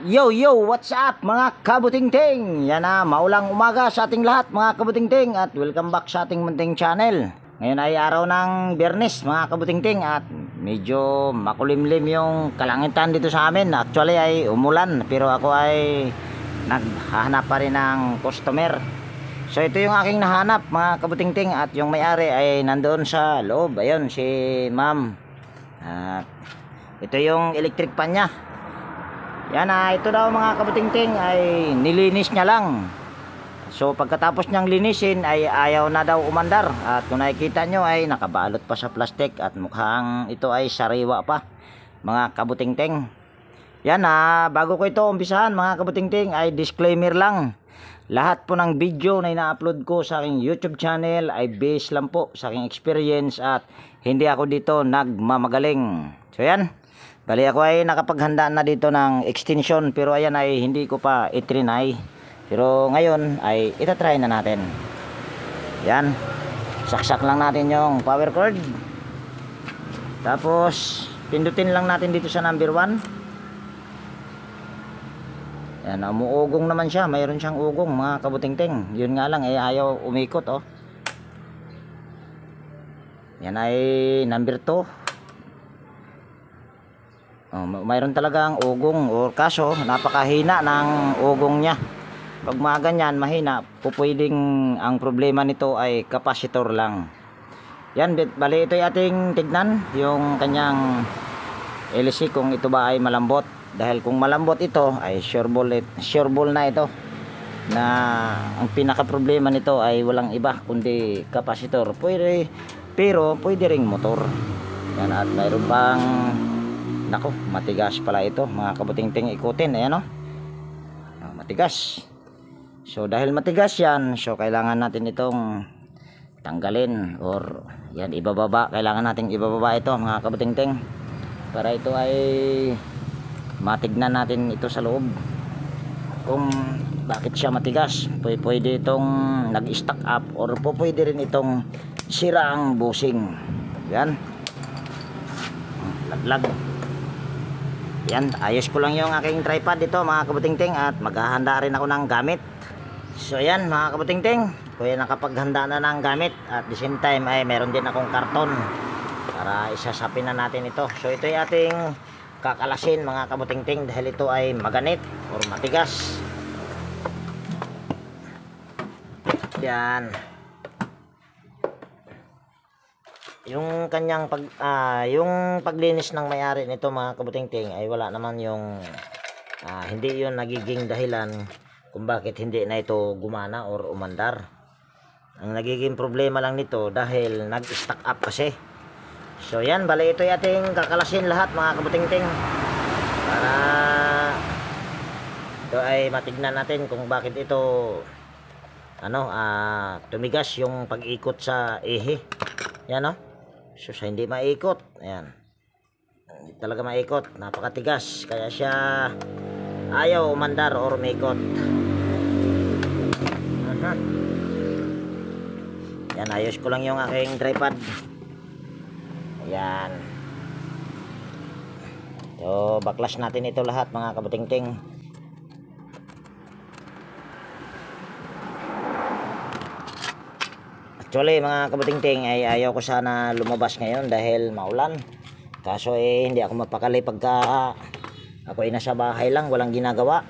Yo, what's up mga kabutingting? Yan na, maulang umaga sa ating lahat mga kabutingting at welcome back sa ating munting channel. Ngayon ay araw ng Biyernes mga kabutingting at medyo makulimlim yung kalangitan dito sa amin. Actually ay umulan pero ako ay naghahanap pa rin ng customer. So ito yung aking nahanap mga kabutingting at yung may-ari ay nandoon sa loob. Ayun si ma'am. At ito yung electric pan niya. Yan ito daw mga kabutingting ay nilinis niya lang. So pagkatapos niyang linisin ay ayaw na daw umandar. At kung nakikita nyo ay nakabalot pa sa plastic at mukhang ito ay sariwa pa mga kabutingting. Yan bago ko ito umpisahan mga kabutingting ay disclaimer lang. Lahat po ng video na ina-upload ko sa aking YouTube channel ay based lang po sa aking experience at hindi ako dito nagmamagaling. So yan. Bali ako ay nakapaghanda na dito ng extension pero ayan ay hindi ko pa itrinay. Pero ngayon ay itatry na natin. Yan. Saksak lang natin yung power cord. Tapos pindutin lang natin dito sa number 1. Yan, umuugong naman siya. Mayroon siyang ugong mga kabutingting. Yun nga lang ayaw umikot oh. Yan ay number 2. Mayroon talagang ugong o kaso napakahina ng ugong niya. Pag mga ganyan mahina, pupwedeng ang problema nito ay capacitor lang. Yan, bali ito ay ating tignan yung kanyang LC kung ito ba ay malambot. Dahil kung malambot ito ay sure ball na ito na ang pinaka problema nito ay walang iba kundi capacitor. Pero pwede ring motor. Yan, at mayroon pang nako, matigas pala ito mga kabutingting ikutin. Ayan matigas. So dahil matigas yan, so kailangan natin itong tanggalin or yan ibababa. Kailangan nating ibababa ito mga kabutingting para ito ay matignan natin ito sa loob kung bakit siya matigas. Pwede itong nag-stack up or pwede rin itong sira ang bushing. Yan, laglag. Yan, ayos ko lang yung aking tripod dito mga kabutingting at maghahanda rin ako ng gamit. So yan mga kabutingting, kuya nakapaghanda na ng gamit at the same time ay meron din akong karton para isasapin na natin ito. So ito ay ating kakalasin mga kabutingting dahil ito ay maganit or matigas. Yan. Yung kanyang yung paglinis ng may-ari nito mga kabutingting ay wala naman yung hindi yun nagiging dahilan kung bakit hindi na ito gumana or umandar. Ang nagiging problema lang nito dahil nag-stack up kasi. So yan, bali ito ating kakalasin lahat mga kabutingting para ito ay matignan natin kung bakit ito tumigas yung pag-ikot sa ehe. Yan so sa hindi maikot, ayan, hindi talaga maikot, napakatigas kaya siya ayaw umandar or maikot. Yan, ayos ko lang yung aking tripod. Ayan, so baklas natin ito lahat mga kabutingting. Actually mga kabutingting ay ayaw ko sana lumabas ngayon dahil maulan. Kaso hindi ako mapakali pagka ako ay nasa bahay lang, walang ginagawa.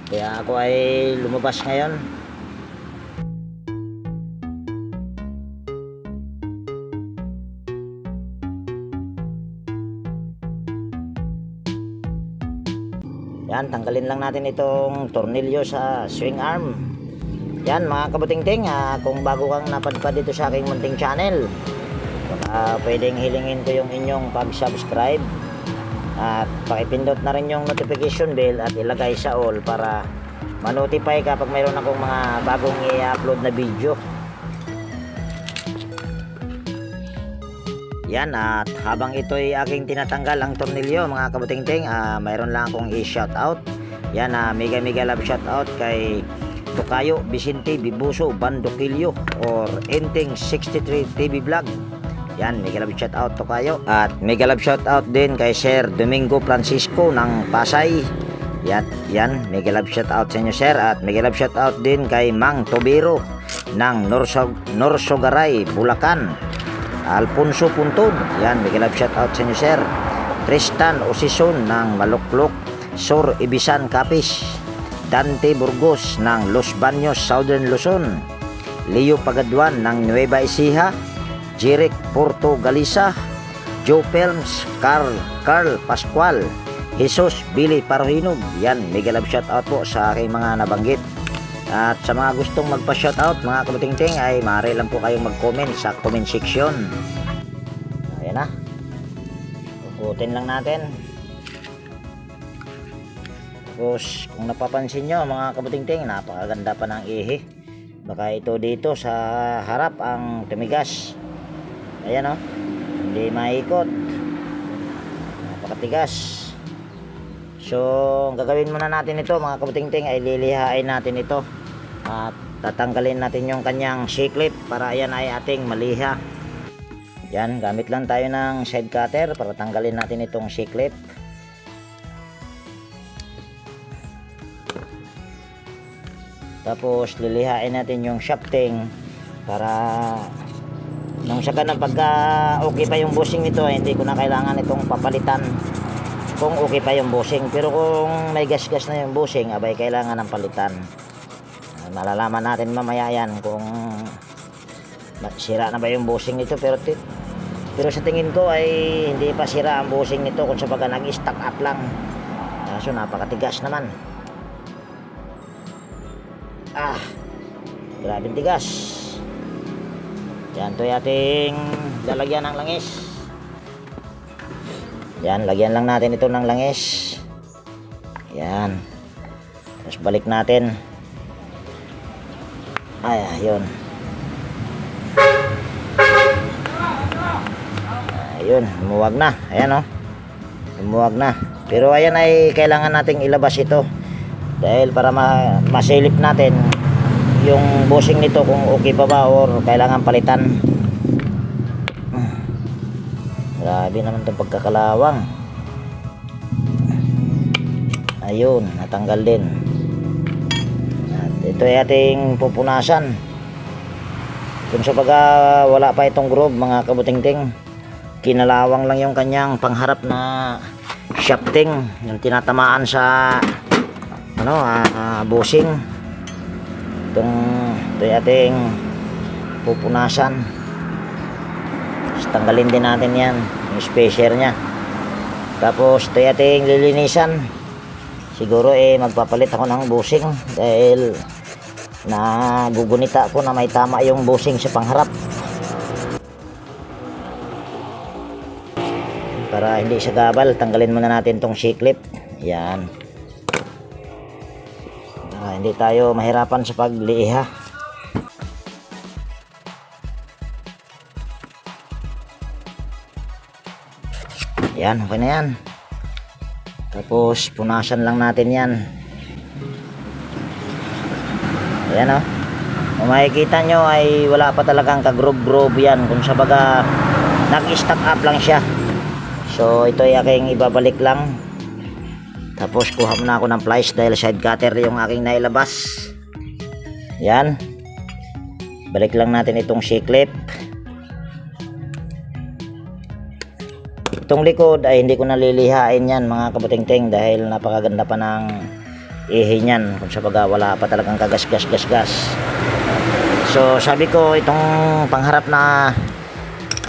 Kaya ako ay lumabas ngayon. Yan, tanggalin lang natin itong tornilyo sa swing arm. Yan mga kabutingting, kung bago kang napadpad dito sa aking munting channel, baka pwedeng hilingin ko yung inyong pag-subscribe at pakipindot na rin yung notification bell at ilagay sa all para ma-notify kapag mayroon akong mga bagong i-upload na video. Yan, at habang ito ay aking tinatanggal ang tornilyo mga kabutingting, mayroon lang akong i-shoutout. Yan, mega love shoutout kay Tokayo Vicente Bibuso Bandokilyo or Enteng 63 TV Vlog. Yan, mega love shout out to kayo. At mega love shout out din kay Sir Domingo Francisco ng Pasay. Yan, mega love shout out sa inyo sir, at mega love shout out din kay Mang Tobiro ng Norsogaray, Bulacan. Alfonso Puntod, yan, mega love shout out sa inyo sir. Tristan Osison ng Maluklok, Sur Ibisan, Capiz. Dante Burgos ng Los Baños, Southern Luzon. Leo Pagaduan ng Nueva Ecija. Jeric Porto Galisa. Joe Pelms, Carl Pascual, Jesus Billy Parohinog. Yan, mega love shout out po sa aking mga nabanggit. At sa mga gustong magpa-shout out mga kabutingting ay maaari lang po kayong mag-comment sa comment section. Ayan na. Puputin lang natin. Tapos kung napapansin nyo mga kabutingting, napakaganda pa ng ihi. Baka ito dito sa harap ang tumigas. Ayan o, hindi maikot, napakatigas. So gagawin muna natin ito mga kabutingting, ay lilihain natin ito at tatanggalin natin yung kanyang C-clip para yan ay ating maliha. Yan, gamit lang tayo ng side cutter para tanggalin natin itong C-clip. Tapos lilihain natin yung shafting para nung saka na pagka okay pa yung bushing nito, hindi ko na kailangan itong papalitan kung okay pa yung bushing. Pero kung may gas-gas na yung bushing, abay kailangan ng palitan. Malalaman natin mamaya yan kung sira na ba yung bushing nito. Pero sa tingin ko ay hindi pa sira ang bushing nito, kung sa baga nag-stack up lang. So napakatigas naman. Grabing tigas. Yan, ito ating lalagyan ng langis. Yan, lagyan lang natin ito ng langis. Yan. Tapos balik natin. Ayun. Ayun, lumuwag na. Ayan o. Lumuwag na. Pero ayan ay kailangan nating ilabas ito. Dahil para masilip natin yung bushing nito kung okay pa ba or kailangan palitan. Grabe naman itong pagkakalawang. Ayun, natanggal din. At ito ay ating pupunasan. Kung sa baga wala pa itong groove mga kabutingting, kinalawang lang yung kanyang pangharap na shafting, yung tinatamaan sa bushing. Ito ay ating pupunasan. Tapos tanggalin din natin yan, yung spacer nya. Tapos ito ay ating lilinisan. Siguro magpapalit ako ng bushing dahil nagugunita ko na may tama yung bushing sa pangharap. Para hindi siya gabal, tanggalin muna natin tong C-clip. Yan. Hindi tayo mahirapan sa pagliha. Yan, okay na yan. Tapos punasan lang natin yan. Ayan o. Kung makikita nyo ay wala pa talagang ka-groove yan. Kung sa baga nag-stack up lang siya. So ito ay aking ibabalik lang. Tapos kuha muna ako ng pliers dahil side cutter yung aking nailabas. Yan. Balik lang natin itong C-clip. Itong likod ay hindi ko nalilihain yan mga kabutingting dahil napakaganda pa ng ihi nyan. Kung sa baga wala pa talagang kagas-gas-gas-gas. So sabi ko itong pangharap na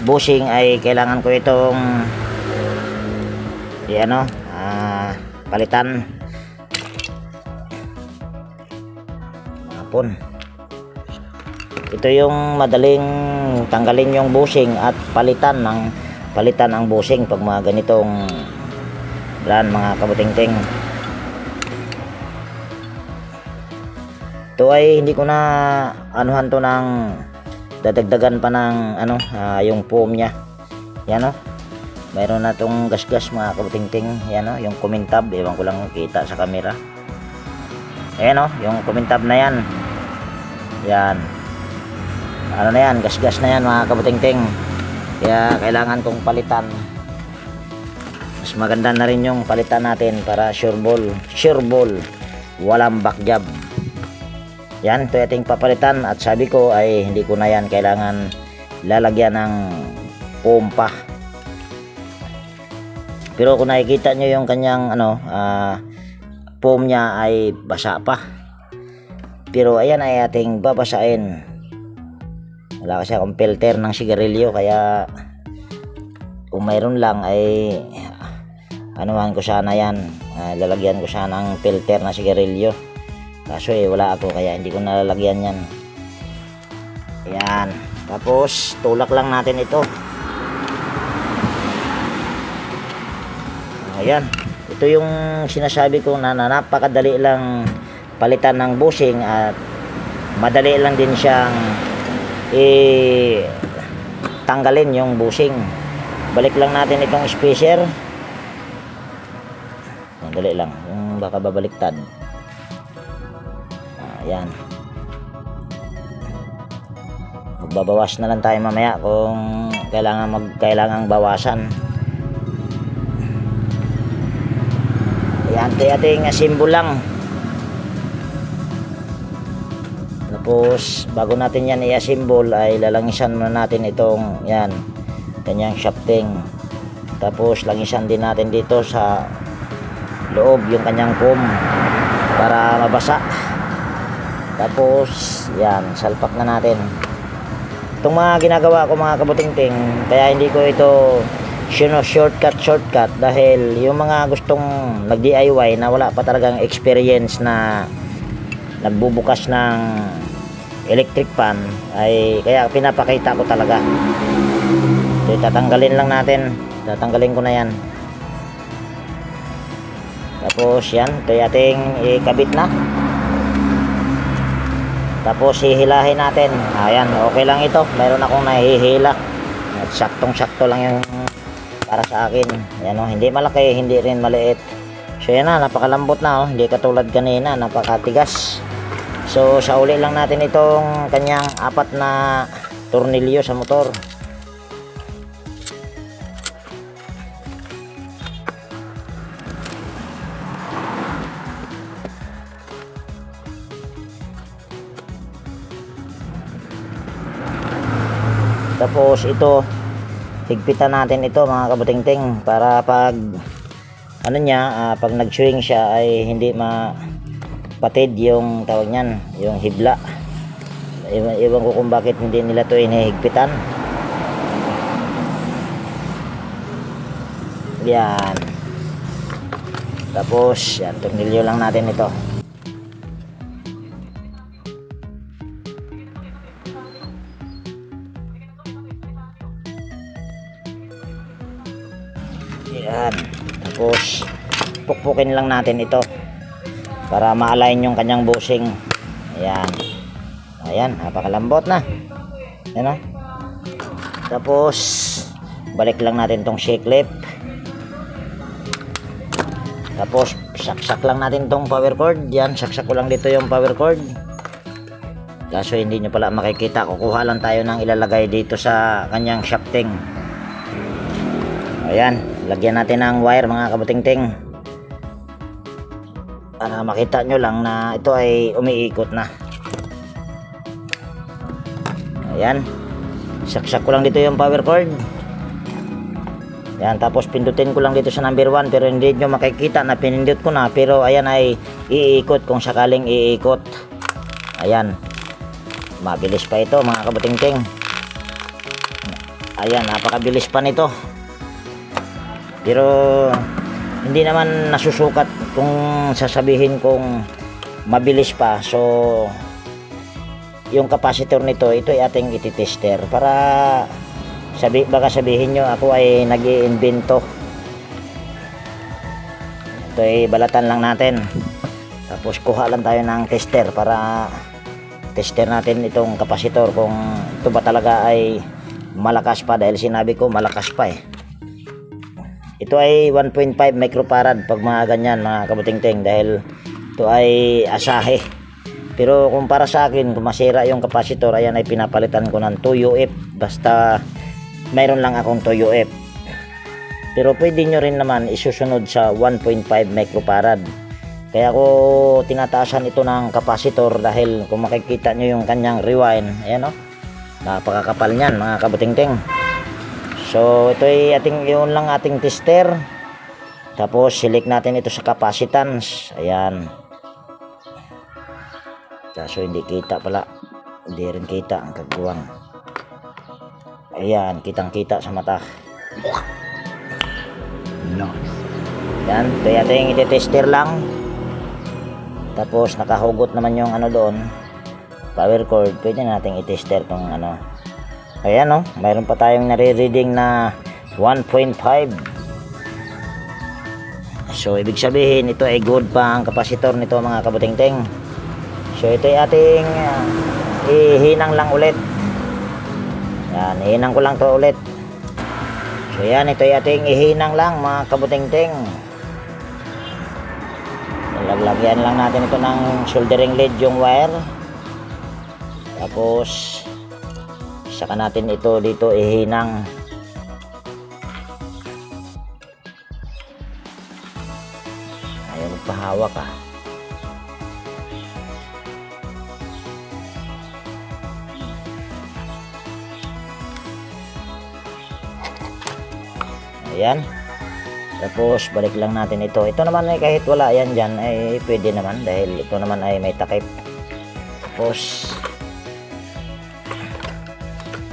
bushing ay kailangan ko itong palitan. Hapon. Ito yung madaling tanggalin yung bushing at palitan ang bushing pag mga ganitong brand mga kabutingting. Ito ay hindi ko na anuhan to ng dadagdagan pa ng yung foam nya. Yan o. Mayroon na itong gas-gas mga kabutingting. Yan o, yung kumintab. Ewan ko lang kita sa camera. Ayan o, yung kumintab na yan. Yan. Ano na yan, gas-gas na yan mga kabutingting. Kaya kailangan kong palitan. mas maganda na rin yung palitan natin para sure ball, walang backjab. Yan, ito ating papalitan, at sabi ko ay hindi ko na yan kailangan lalagyan ng pompa. Pero kung nakikita nyo yung kanyang foam niya ay basa pa. Pero ayan ay ating babasain. Wala kasi akong filter ng sigarilyo, kaya kung mayroon lang ay anuhan ko sana yan, lalagyan ko sana ng filter na sigarilyo. Kaso wala ako, kaya hindi ko nalalagyan yan. Ayan, tapos tulak lang natin ito. Ayan, ito yung sinasabi ko na napakadali lang palitan ng bushing, at madali lang din siyang tanggalin yung bushing. Balik lang natin itong spacer. Madali lang, yung baka babaliktad. Ayan, magbabawas na lang tayo mamaya kung kailangang bawasan. Ayan, ito ating symbol lang. Tapos bago natin yan i-assemble ay lalangisan muna natin itong yan, kanyang shafting. Tapos langisan din natin dito sa loob yung kanyang foam para mabasa. Tapos yan, salpak na natin. Itong mga ginagawa ko mga kabutingting, kaya hindi ko ito shortcut dahil yung mga gustong nag-DIY na wala pa talagang experience na nagbubukas ng electric pan, ay kaya pinapakita ko talaga. So, tatanggalin lang natin, tatanggalin ko na yan. Tapos yan, ito ating ikabit na. Tapos hihilahin natin. Ayan, okay lang ito, mayroon akong nahihila at saktong sakto lang yung para sa akin. Ayan, hindi malaki, hindi rin maliit. So yan na, napakalambot na, hindi katulad kanina, napakatigas. So sa uli lang natin itong kanyang 4 na tornilyo sa motor. Tapos ito, higpitan natin ito mga kabutingting, para pag pag nag-swing siya ay hindi mapatid yung tawag niyan, yung hibla. Iwan ko kung bakit hindi nila to inihigpitan. Yan. Tapos yan, tornilyo lang natin ito. Yan. Tapos pukpukin lang natin ito para ma-align yung kanyang bushing. Ayan. Ayan, napakalambot na. Ayan, oh. Tapos balik lang natin tong shake lip. Tapos saksak lang natin tong power cord. Yan, saksak ko lang dito yung power cord. Kaso hindi nyo pala makikita, kukuha lang tayo ng ilalagay dito sa kanyang shafting. Ayan, lagyan natin ng wire mga kabutingting para makita nyo lang na ito ay umiikot na. Ayan, saksak ko lang dito yung power cord. Ayan, tapos pindutin ko lang dito sa number 1, pero hindi nyo makikita na pinindot ko na, pero ayan ay iikot kung sakaling iikot. Ayan, mabilis pa ito mga kabutingting. Ayan, napakabilis pa nito. Pero hindi naman nasusukat kung sasabihin kong mabilis pa. So yung capacitor nito, ito ay ating ititester para baka sabihin nyo ako ay nag-iimbento. Ito ay balatan lang natin. Tapos kuha lang tayo ng tester para tester natin itong capacitor kung ito ba talaga ay malakas pa, dahil sinabi ko malakas pa eh. Ito ay 1.5 microfarad pag mga ganyan mga kabutingting, dahil ito ay asahe. Pero kung para sa akin, kung masira yung capacitor, ayan ay pinapalitan ko ng 2UF, basta mayroon lang akong 2UF. Pero pwede nyo rin naman isusunod sa 1.5 microfarad. Kaya ko tinataasan ito ng capacitor dahil kung makikita nyo yung kanyang rewind, ayan o, napakakapal niyan mga kabutingting. So ito ay yun lang ating tester. Tapos select natin ito sa capacitance. Ayan. So hindi kita pala, hindi rin kita ang kagawang. Ayan, kitang kita sa mata. Yan, ito ating iti-tester lang. Tapos nakahugot naman yung ano doon, power cord. Pwede nating i-tester tong ano. Ayan o, mayroon pa tayong nare-reading na 1.5. So ibig sabihin ito ay good pa ang kapasitor nito mga kabutingting. So ito ay ating ihinang lang ulit. Yan, ihinang ko lang to ulit. So yan, ito ay ating ihinang lang mga kabutingting. Lagyan lang natin ito ng soldering lead yung wire. Tapos saka natin ito dito ihinang. Ayaw magpahawak ah. Ayan. Tapos balik lang natin ito. Ito naman ay kahit wala yan dyan ay pwede naman dahil ito naman ay may takip. Tapos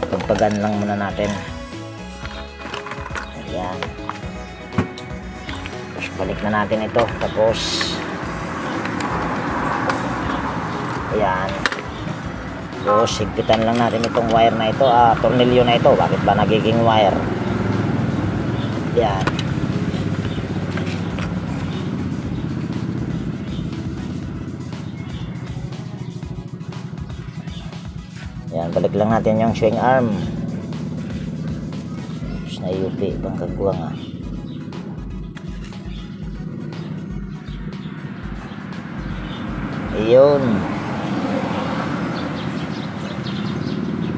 pagpagan lang muna natin. Ayan. Tapos balik na natin ito. Tapos ayan. Tapos higpitan lang natin itong wire na ito. Tornilyo na ito. Bakit ba nagiging wire? Ayan. Yan, balik lang natin yung swing arm. Tapos na-UP bang kagwang ah. Ayun.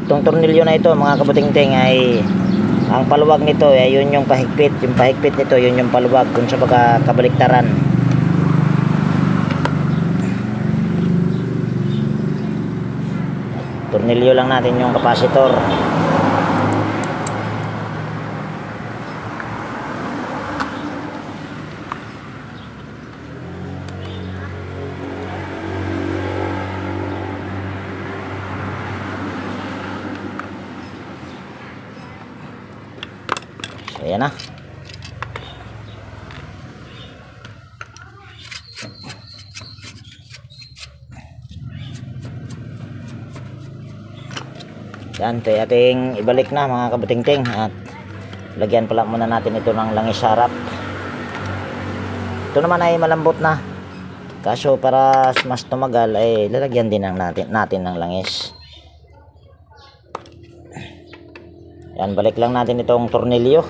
Itong tornilyo na ito mga kabutingting ay ang paluwag nito ay yun yung pahigpit. Yung pahigpit nito yun yung paluwag kung sa pagkakabaliktaran. Tornilyo lang natin yung capacitor. So ayan na. Yan, ito ating ibalik na mga kabutingting at lagyan pala muna natin ito ng langis harap. Ito naman ay malambot na. Kaso para mas tumagal ay lalagyan din natin ng langis. Yan, balik lang natin itong tornilyo.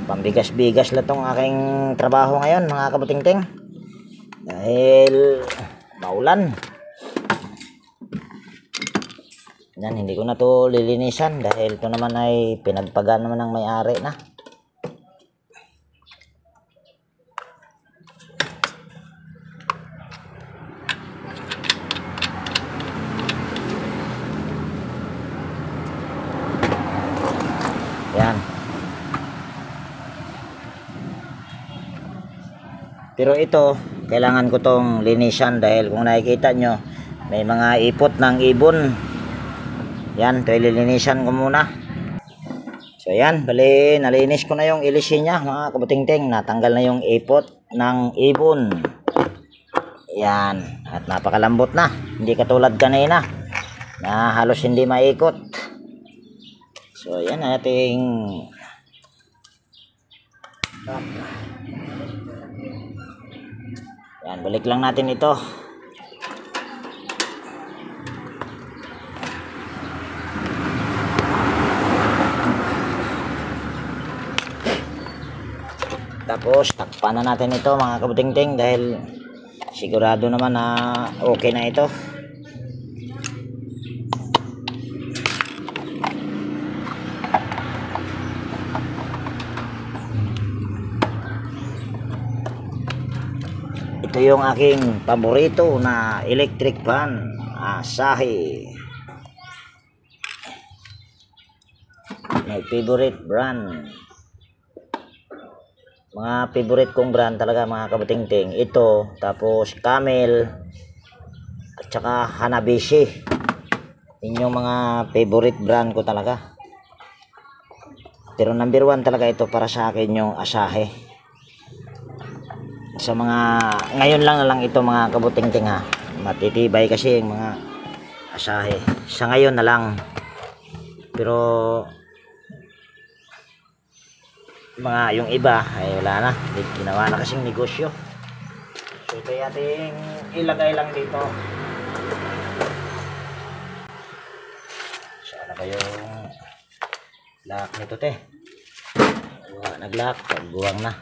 Pambigas-bigas lang tong aking trabaho ngayon mga kabutingting dahil maulan. Yan, hindi ko na to lilinisan dahil ito naman ay pinagpaga naman ng may-ari na. Yan. Pero ito, kailangan ko tong linisan dahil kung nakikita nyo, may mga ipot ng ibon. Yan, ito ililinisan ko muna. So yan, bali, nalinis ko na yung ilisi niya mga kabutingting. Natanggal na yung ipot ng ibon. Yan, at napakalambot na. Hindi katulad kanina na halos hindi maikot. So yan ating yan, balik lang natin ito. Tapos takpan na natin ito mga kabutingting dahil sigurado naman na okay na ito. Ito yung aking paborito na electric fan, Asahi. My favorite brand. Mga favorite kong brand talaga mga kabutingting. Ito, tapos Camel, at saka Hanabishi. Yun yung mga favorite brand ko talaga. Pero number 1 talaga ito para sa akin yung Asahi. Sa mga ngayon lang na lang ito mga kabutingting ha. Matitibay kasi yung mga Asahi. Sa ngayon na lang. Pero mga yung iba ay wala na, ginawa na kasing negosyo. So ito ating ilagay lang dito. Sana ba yung lock nito te? Nag-lock, pagbuwang na.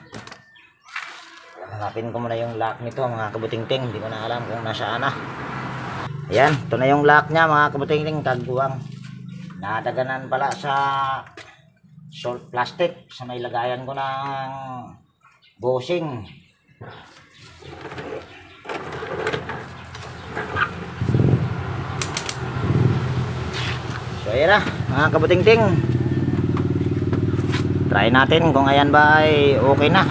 Hanapin ko muna yung lock nito mga kabutingting, hindi ko na alam kung nasaan na. Ayan, ito na yung lock nya mga kabutingting, tagbuwang. Nadaganan pala sa salt plastic sa may lagayan ko ng bushing. So ayan na mga kabutingting, try natin kung ayan ba ay okay na.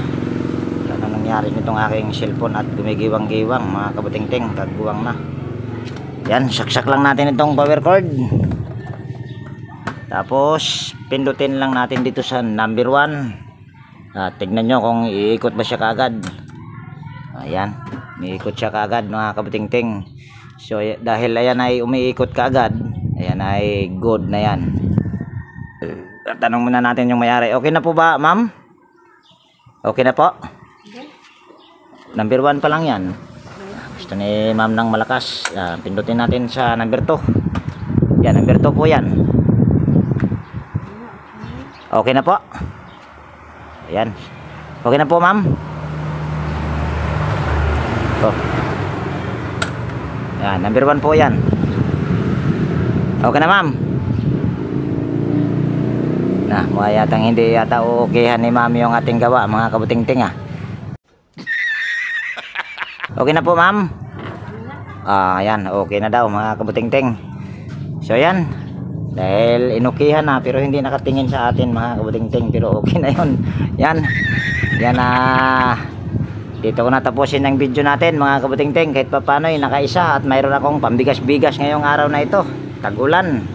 Ano nangyari nitong aking cellphone at gumigiwang-giwang mga kabutingting, kagbuwang na. Yan, saksak lang natin itong power cord. Tapos pindutin lang natin dito sa number 1. Tignan nyo kung iikot ba siya kaagad. Ayan, umiikot siya kaagad mga kabutingting. So dahil ayan ay umiikot kaagad, ayan ay good na yan. Tanong muna natin yung may-ari. Okay na po ba ma'am? Okay na po? Number 1 pa lang yan. Gusto ni ma'am ng malakas. Pindutin natin sa number 2. Yan, number 2 po yan. Okay na po. Ayan. Okay na po ma'am. Oh. Yan, number 1 po yan. Okay na ma'am. Mukha yatang hindi yata okay ni ma'am yung ating gawa mga kabutingting ha. Okay na po ma'am. Ayan, okay na daw mga kabutingting. So ayan, dahil inukihan na pero hindi nakatingin sa atin mga kabutingting, pero okay na yun. Yan dito ko natapusin ang video natin mga kabutingting. Kahit pa paano nakaisa at mayroon akong pambigas-bigas ngayong araw na ito, tag-ulan.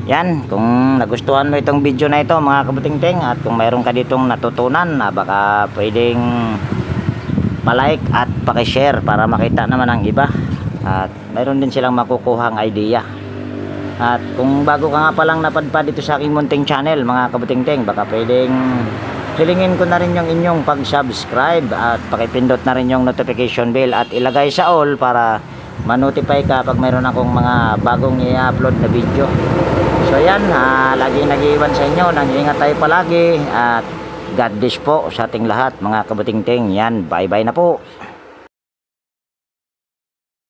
Yan, kung nagustuhan mo itong video na ito mga kabutingting, at kung mayroon ka ditong natutunan na baka pwedeng palike at pakishare para makita naman ang iba at mayroon din silang makukuhang idea. At kung bago ka nga palang napadpad dito sa aking munting channel mga kabutingting, baka pwedeng hilingin ko na rin yung inyong pag-subscribe at pakipindot na rin yung notification bell at ilagay sa all para ma-notify ka pag mayroon akong mga bagong i-upload na video. So yan, laging nag-iwan sa inyo, nang-iingat tayo palagi at God bless po sa ating lahat mga kabutingting. Yan, bye bye na po.